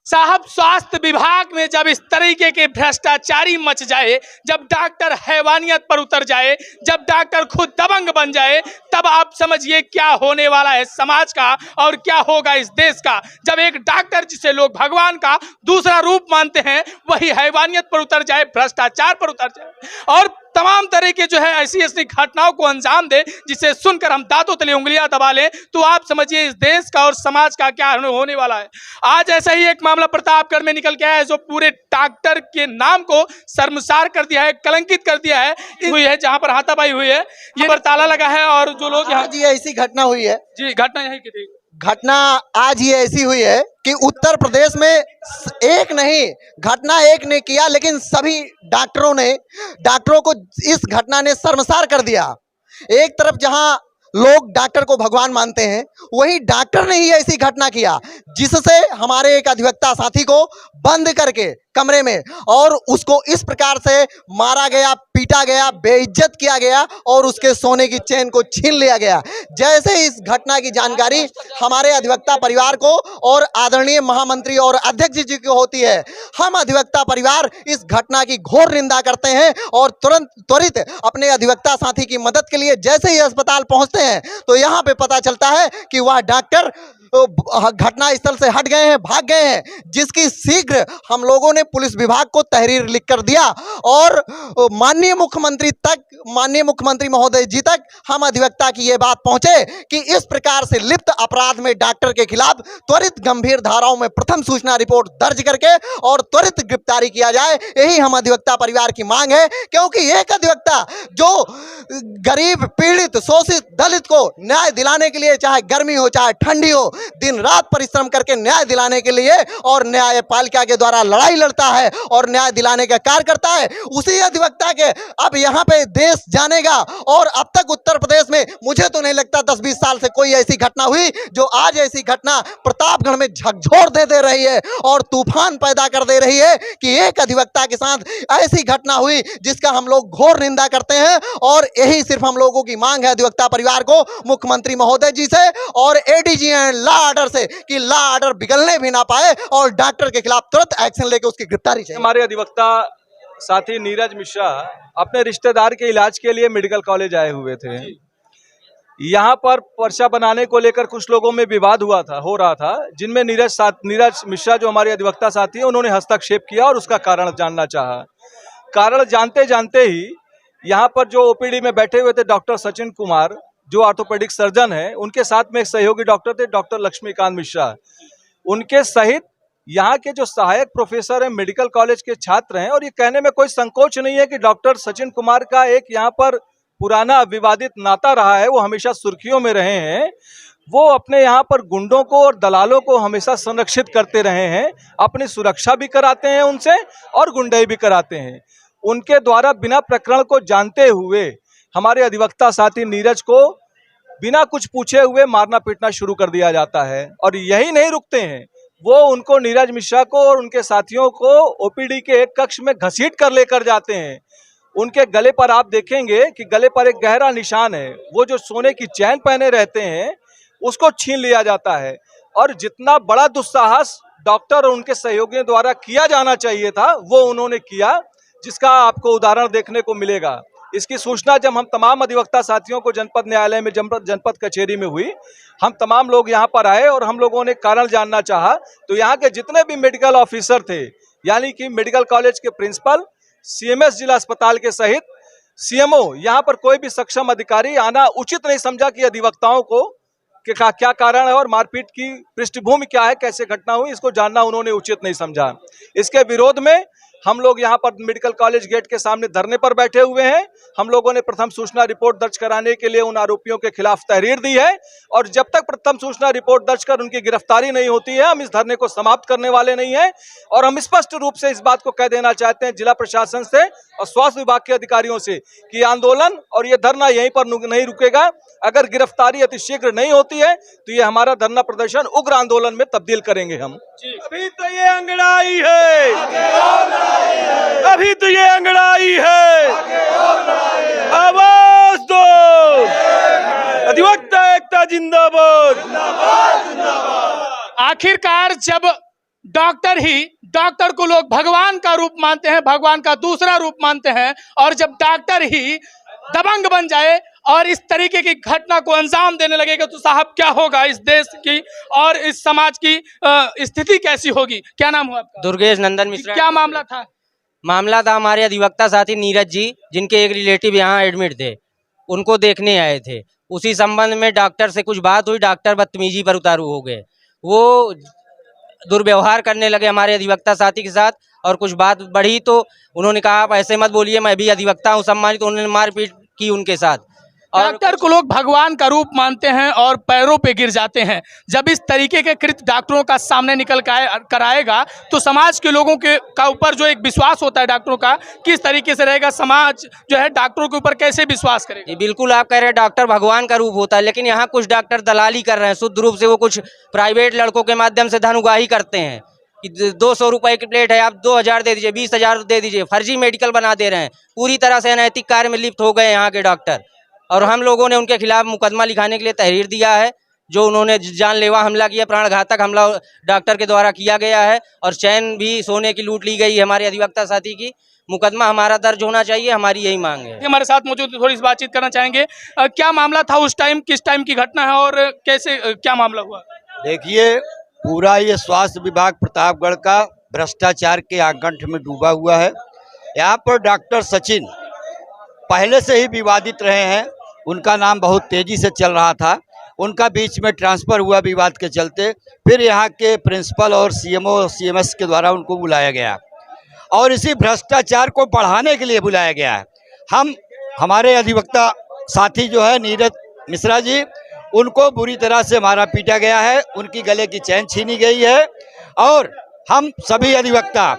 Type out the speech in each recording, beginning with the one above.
साहब स्वास्थ्य विभाग में जब इस तरीके के भ्रष्टाचारी मच जाए, जब डॉक्टर हैवानियत पर उतर जाए, जब डॉक्टर खुद दबंग बन जाए, तब आप समझिए क्या होने वाला है समाज का और क्या होगा इस देश का। जब एक डॉक्टर जिसे लोग भगवान का दूसरा रूप मानते हैं वही हैवानियत पर उतर जाए, भ्रष्टाचार पर उतर जाए और तमाम तरह के जो है ऐसी ऐसी घटनाओं को अंजाम दे जिसे सुनकर हम दांतों तले उंगलियां दबा लें, तो आप समझिए इस देश का और समाज का क्या होने वाला है। आज ऐसा ही एक मामला प्रतापगढ़ में निकल के आया है जो पूरे डॉक्टर के नाम को शर्मसार कर दिया है, कलंकित कर दिया है। हुई है जहां पर हाथापाई हुई है, ये पर ताला लगा है और जो लोग यहाँ जी ऐसी घटना हुई है। जी घटना यही की थी। घटना आज ये ऐसी हुई है कि उत्तर प्रदेश में एक नहीं, घटना एक ने किया लेकिन सभी डॉक्टरों को इस घटना ने शर्मसार कर दिया। एक तरफ जहां लोग डॉक्टर को भगवान मानते हैं, वही डॉक्टर ने ही ऐसी घटना किया जिससे हमारे एक अधिवक्ता साथी को बंद करके कमरे में और उसको इस प्रकार से मारा गया, पीटा गया, बेइज्जत किया गया और उसके सोने की चेन को छीन लिया गया। जैसे इस घटना की जानकारी हमारे अधिवक्ता परिवार को और आदरणीय महामंत्री और अध्यक्ष जी को होती है, हम अधिवक्ता परिवार इस घटना की घोर निंदा करते हैं और त्वरित अपने अधिवक्ता साथी की मदद के लिए जैसे ही अस्पताल पहुंचते हैं तो यहाँ पे पता चलता है कि वह डॉक्टर घटना स्थल से हट गए हैं, भाग गए हैं, जिसकी शीघ्र हम लोगों ने पुलिस विभाग को तहरीर लिखकर दिया और माननीय मुख्यमंत्री महोदय जी तक हम अधिवक्ता की ये बात पहुंचे कि इस प्रकार से लिप्त अपराध में डॉक्टर के खिलाफ त्वरित गंभीर धाराओं में प्रथम सूचना रिपोर्ट दर्ज करके और त्वरित गिरफ्तारी किया जाए। यही हम अधिवक्ता परिवार की मांग है, क्योंकि एक अधिवक्ता जो गरीब, पीड़ित, शोषित, दलित को न्याय दिलाने के लिए चाहे गर्मी हो चाहे ठंडी हो दिन रात परिश्रम करके न्याय दिलाने के लिए और न्यायपालिका के द्वारा लड़ाई लड़ता है और न्याय दिलाने का कार्य करता है, उसी अधिवक्ता के अब यहाँ पे देश जानेगा। और अब तक उत्तर प्रदेश में मुझे तो नहीं लगता 10-20 साल से कोई ऐसी घटना हुई जो आज ऐसी घटना प्रतापगढ़ में झकझोर दे रही है और तूफान पैदा कर दे रही है कि एक अधिवक्ता के साथ ऐसी घटना हुई जिसका हम लोग घोर निंदा करते हैं। और यही सिर्फ हम लोगों की मांग है अधिवक्ता परिवार को मुख्यमंत्री महोदय जी से और एडीजी एंड लॉ ऑर्डर से कि लॉ ऑर्डर बिगड़ने भी ना पाए और डॉक्टर के खिलाफ तुरंत एक्शन लेके उसकी गिरफ्तारी चाहिए। हमारे अधिवक्ता साथी नीरज मिश्रा अपने रिश्तेदार के इलाज के लिए मेडिकल कॉलेज आए हुए थे। यहाँ पर पर्चा बनाने को लेकर कुछ लोगों में विवाद हो रहा था, जिनमें नीरज मिश्रा जो हमारे अधिवक्ता साथी हैं उन्होंने हस्तक्षेप किया और उसका कारण जानना चाहा। कारण जानते जानते ही यहाँ पर जो ओपीडी में बैठे हुए थे डॉक्टर सचिन कुमार जो ऑर्थोपेडिक सर्जन है, उनके साथ में एक सहयोगी डॉक्टर थे डॉक्टर लक्ष्मीकांत मिश्रा, उनके सहित यहाँ के जो सहायक प्रोफेसर हैं, मेडिकल कॉलेज के छात्र हैं। और ये कहने में कोई संकोच नहीं है कि डॉक्टर सचिन कुमार का एक यहाँ पर पुराना विवादित नाता रहा है, वो हमेशा सुर्खियों में रहे हैं। वो अपने यहाँ पर गुंडों को और दलालों को हमेशा संरक्षित करते रहे हैं, अपनी सुरक्षा भी कराते हैं उनसे और गुंडाई भी कराते हैं। उनके द्वारा बिना प्रकरण को जानते हुए हमारे अधिवक्ता साथी नीरज को बिना कुछ पूछे हुए मारना पीटना शुरू कर दिया जाता है। और यही नहीं रुकते हैं, वो उनको नीरज मिश्रा को और उनके साथियों को ओपीडी के एक कक्ष में घसीट कर लेकर जाते हैं। उनके गले पर आप देखेंगे कि गले पर एक गहरा निशान है, वो जो सोने की चैन पहने रहते हैं उसको छीन लिया जाता है। और जितना बड़ा दुस्साहस डॉक्टर और उनके सहयोगियों द्वारा किया जाना चाहिए था वो उन्होंने किया, जिसका आपको उदाहरण देखने को मिलेगा। इसकी सूचना जब हम तमाम अधिवक्ता साथियों को जनपद न्यायालय में जनपद कचहरी में हुई, हम तमाम लोग यहाँ पर आए और हम लोगों ने कारण जानना चाहा। तो यहाँ के जितने भी मेडिकल ऑफिसर थे, यानी कि मेडिकल कॉलेज के प्रिंसिपल, सीएमएस जिला अस्पताल के सहित सीएमओ, यहाँ पर कोई भी सक्षम अधिकारी आना उचित नहीं समझा कि अधिवक्ताओं को कि क्या कारण है और मारपीट की पृष्ठभूमि क्या है, कैसे घटना हुई, इसको जानना उन्होंने उचित नहीं समझा। इसके विरोध में हम लोग यहाँ पर मेडिकल कॉलेज गेट के सामने धरने पर बैठे हुए हैं। हम लोगों ने प्रथम सूचना रिपोर्ट दर्ज कराने के लिए उन आरोपियों के खिलाफ तहरीर दी है और जब तक प्रथम सूचना रिपोर्ट दर्ज कर उनकी गिरफ्तारी नहीं होती है, हम इस धरने को समाप्त करने वाले नहीं हैं। और हम स्पष्ट रूप से इस बात को कह देना चाहते हैं जिला प्रशासन से और स्वास्थ्य विभाग के अधिकारियों से कि आंदोलन और ये धरना यहीं पर नहीं रुकेगा। अगर गिरफ्तारी अतिशीघ्र नहीं होती है तो ये हमारा धरना प्रदर्शन उग्र आंदोलन में तब्दील करेंगे हम। अभी तो ये अंगड़ाई है, अभी तो ये अंगड़ाई है, आवाज दो, अधिवक्ता एकता जिंदाबाद। आखिरकार जब डॉक्टर को लोग भगवान का रूप मानते हैं, भगवान का दूसरा रूप मानते हैं। और जब डॉक्टर ही दबंग बन जाए और इस तरीके की घटना को अंजाम देने लगेगा तो साहब क्या होगा इस देश की और इस समाज की स्थिति कैसी होगी। क्या नाम हुआ आपका? दुर्गेश नंदन मिश्रा। क्या मामला था? मामला था हमारे अधिवक्ता साथी नीरज जी, जिनके एक रिलेटिव यहाँ एडमिट थे, उनको देखने आए थे। उसी संबंध में डॉक्टर से कुछ बात हुई, डॉक्टर बदतमीजी पर उतारू हो गए। वो दुर्व्यवहार करने लगे हमारे अधिवक्ता साथी के साथ और कुछ बात बढ़ी तो उन्होंने कहा आप ऐसे मत बोलिए, मैं भी अधिवक्ता हूँ सम्मानित। तो उन्होंने मारपीट की उनके साथ। और डॉक्टर को लोग भगवान का रूप मानते हैं और पैरों पे गिर जाते हैं। जब इस तरीके के कृत्य डॉक्टरों का सामने निकल कर आएगा तो समाज के लोगों के का ऊपर जो एक विश्वास होता है डॉक्टरों का, किस तरीके से रहेगा? समाज जो है डॉक्टरों के ऊपर कैसे विश्वास करेगा? जी बिल्कुल, आप कह रहे हैं डॉक्टर भगवान का रूप होता है, लेकिन यहाँ कुछ डॉक्टर दलाली कर रहे हैं शुद्ध रूप से। वो कुछ प्राइवेट लड़कों के माध्यम से धन उगाही करते हैं कि 200 रुपए की प्लेट है, आप 2000 दे दीजिए, 20,000 दे दीजिए, फर्जी मेडिकल बना दे रहे हैं। पूरी तरह से अनैतिक कार्य में लिप्त हो गए यहाँ के डॉक्टर। और हम लोगों ने उनके खिलाफ मुकदमा लिखाने के लिए तहरीर दिया है। जो उन्होंने जानलेवा हमला किया, प्राणघातक हमला डॉक्टर के द्वारा किया गया है और चैन भी सोने की लूट ली गई है हमारे अधिवक्ता साथी की। मुकदमा हमारा दर्ज होना चाहिए, हमारी यही मांग है। हमारे साथ मौजूद थोड़ी सी बातचीत करना चाहेंगे। क्या मामला था उस टाइम, किस टाइम की घटना है और कैसे क्या मामला हुआ? देखिए, पूरा ये स्वास्थ्य विभाग प्रतापगढ़ का भ्रष्टाचार के आगंठ में डूबा हुआ है। यहाँ पर डॉक्टर सचिन पहले से ही विवादित रहे हैं। उनका नाम बहुत तेजी से चल रहा था। उनका बीच में ट्रांसफ़र हुआ विवाद के चलते, फिर यहाँ के प्रिंसिपल और सीएमओ सीएमएस के द्वारा उनको बुलाया गया और इसी भ्रष्टाचार को बढ़ाने के लिए बुलाया गया है। हमारे अधिवक्ता साथी जो है नीरज मिश्रा जी, उनको बुरी तरह से मारा पीटा गया है, उनकी गले की चैन छीनी गई है और हम सभी अधिवक्ता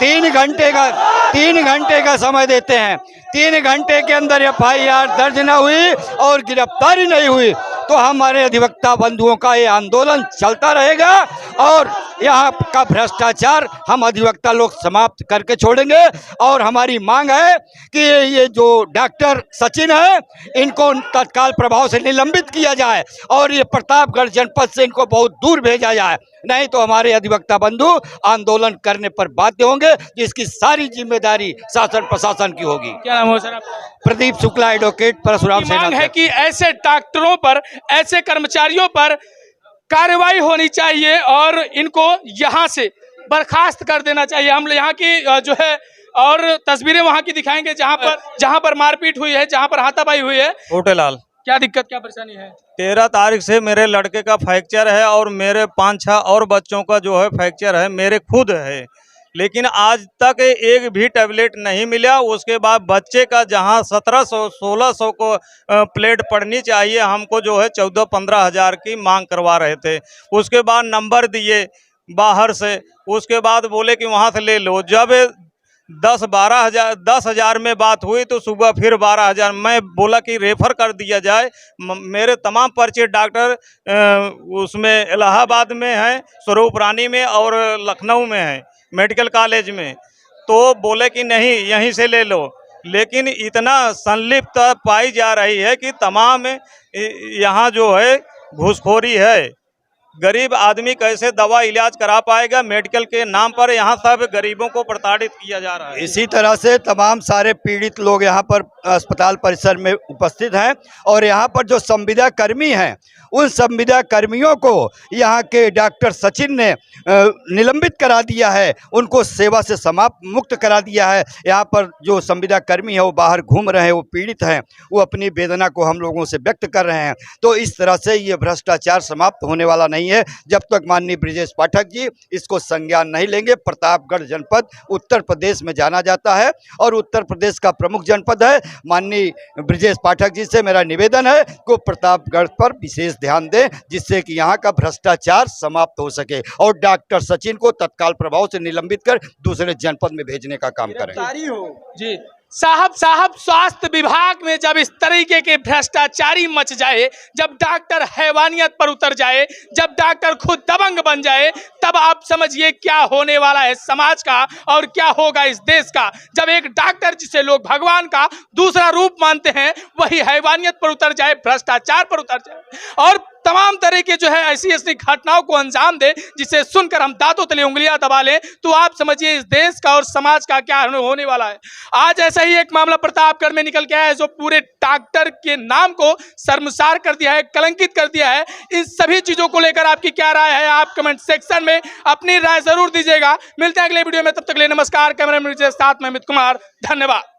3 घंटे का समय देते हैं। 3 घंटे के अंदर FIR दर्ज न हुई और गिरफ्तारी नहीं हुई तो हमारे अधिवक्ता बंधुओं का ये आंदोलन चलता रहेगा और यहाँ का भ्रष्टाचार हम अधिवक्ता लोग समाप्त करके छोड़ेंगे। और हमारी मांग है कि ये जो डॉक्टर सचिन है, इनको तत्काल प्रभाव से निलंबित किया जाए और ये प्रतापगढ़ जनपद से इनको बहुत दूर भेजा जाए, नहीं तो हमारे अधिवक्ता बंधु आंदोलन करने पर बाध्य होंगे, जिसकी सारी जिम्मेदारी शासन प्रशासन की होगी। क्या नाम है सर आपका? प्रदीप शुक्ला, एडवोकेट, परशुराम मांग सेना। है कि ऐसे डॉक्टरों पर, ऐसे कर्मचारियों पर कार्रवाई होनी चाहिए और इनको यहाँ से बर्खास्त कर देना चाहिए। हम यहाँ की जो है और तस्वीरें वहाँ की दिखाएंगे जहाँ पर मारपीट हुई है, जहाँ पर हाथापाई हुई है। छोटेलाल, क्या दिक्कत, क्या परेशानी है? 13 तारीख से मेरे लड़के का फ्रैक्चर है और मेरे 5-6 और बच्चों का जो है फ्रैक्चर है, मेरे खुद है, लेकिन आज तक एक भी टैबलेट नहीं मिला। उसके बाद बच्चे का जहां 1700-1600 को प्लेट पड़नी चाहिए, हमको जो है 14-15 हज़ार की मांग करवा रहे थे। उसके बाद नंबर दिए बाहर से, उसके बाद बोले कि वहां से ले लो। जब 10,000 में बात हुई तो सुबह फिर 12,000। मैं बोला कि रेफर कर दिया जाए। मेरे तमाम पर्चे डॉक्टर उसमें इलाहाबाद में हैं, स्वरूप रानी में और लखनऊ में हैं, मेडिकल कॉलेज में। तो बोले कि नहीं, यहीं से ले लो। लेकिन इतना संलिप्तता पाई जा रही है कि तमाम यहाँ जो है घूसखोरी है। गरीब आदमी कैसे दवा इलाज करा पाएगा? मेडिकल के नाम पर यहाँ सब गरीबों को प्रताड़ित किया जा रहा है। इसी तरह से तमाम सारे पीड़ित लोग यहाँ पर अस्पताल परिसर में उपस्थित हैं और यहाँ पर जो संविदा कर्मी हैं, उन संविदा कर्मियों को यहाँ के डॉक्टर सचिन ने निलंबित करा दिया है, उनको सेवा से समाप्त मुक्त करा दिया है। यहाँ पर जो संविदा कर्मी है वो बाहर घूम रहे हैं, वो पीड़ित हैं, वो अपनी वेदना को हम लोगों से व्यक्त कर रहे हैं। तो इस तरह से ये भ्रष्टाचार समाप्त होने वाला नहीं है जब तक माननीय ब्रिजेश पाठक जी इसको संज्ञान नहीं लेंगे। प्रतापगढ़ जनपद उत्तर प्रदेश में जाना जाता है और उत्तर प्रदेश का प्रमुख जनपद है। माननीय ब्रिजेश पाठक जी से मेरा निवेदन है कि प्रतापगढ़ पर विशेष ध्यान दें, जिससे कि यहाँ का भ्रष्टाचार समाप्त हो सके और डॉक्टर सचिन को तत्काल प्रभाव से निलंबित कर दूसरे जनपद में भेजने का काम करें। जी साहब, स्वास्थ्य विभाग में जब इस तरीके के भ्रष्टाचारी मच जाए, जब डॉक्टर हैवानियत पर उतर जाए, जब डॉक्टर खुद दबंग बन जाए, तब आप समझिए क्या होने वाला है समाज का और क्या होगा इस देश का। जब एक डॉक्टर जिसे लोग भगवान का दूसरा रूप मानते हैं, वही हैवानियत पर उतर जाए, भ्रष्टाचार पर उतर जाए और तमाम तरह के जो है ऐसी ऐसी घटनाओं को अंजाम दे जिसे सुनकर हम दांतों तले उंगलियां दबा लें, तो आप समझिए इस देश का और समाज का क्या होने वाला है। आज ऐसा ही एक मामला प्रतापगढ़ में निकल के आया है जो पूरे डॉक्टर के नाम को शर्मसार कर दिया है, कलंकित कर दिया है। इन सभी चीजों को लेकर आपकी क्या राय है, आप कमेंट सेक्शन में अपनी राय जरूर दीजिएगा। मिलते हैं अगले वीडियो में, तब तक के लिए नमस्कार। कैमरा मैन के साथ मैं अमित कुमार, धन्यवाद।